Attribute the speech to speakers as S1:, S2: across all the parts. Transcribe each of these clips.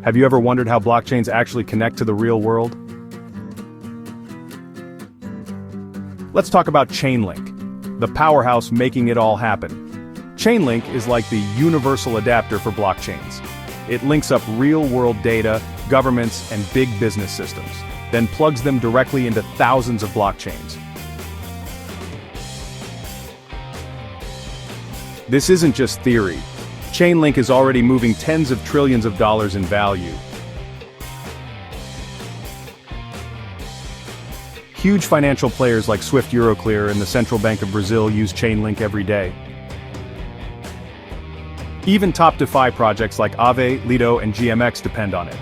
S1: Have you ever wondered how blockchains actually connect to the real world? Let's talk about Chainlink, the powerhouse making it all happen. Chainlink is like the universal adapter for blockchains. It links up real-world data, governments, and big business systems, then plugs them directly into thousands of blockchains. This isn't just theory. Chainlink is already moving tens of trillions of dollars in value. Huge financial players like Swift Euroclear and the Central Bank of Brazil use Chainlink every day. Even top DeFi projects like Aave, Lido, and GMX depend on it.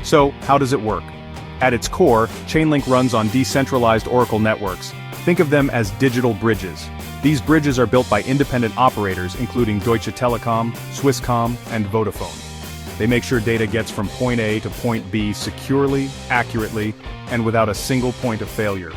S1: So, how does it work? At its core, Chainlink runs on decentralized Oracle networks. Think of them as digital bridges. These bridges are built by independent operators including Deutsche Telekom, Swisscom, and Vodafone. They make sure data gets from point A to point B securely, accurately, and without a single point of failure.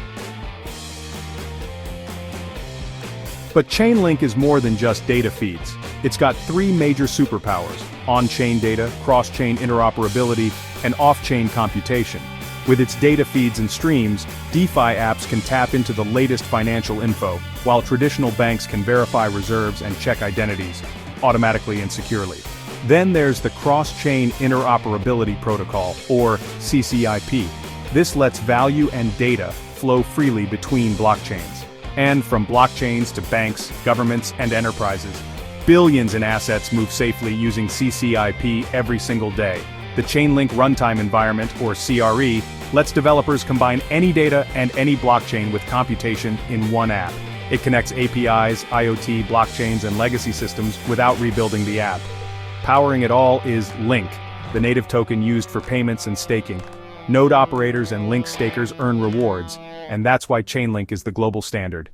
S1: But Chainlink is more than just data feeds. It's got three major superpowers: on-chain data, cross-chain interoperability, and off-chain computation. With its data feeds and streams, DeFi apps can tap into the latest financial info, while traditional banks can verify reserves and check identities, automatically and securely. Then there's the Cross-Chain Interoperability Protocol, or CCIP. This lets value and data flow freely between blockchains. And from blockchains to banks, governments, and enterprises, billions in assets move safely using CCIP every single day. The Chainlink Runtime Environment, or CRE, lets developers combine any data and any blockchain with computation in one app. It connects APIs, IoT, blockchains, and legacy systems without rebuilding the app. Powering it all is Link, the native token used for payments and staking. Node operators and Link stakers earn rewards, and that's why Chainlink is the global standard.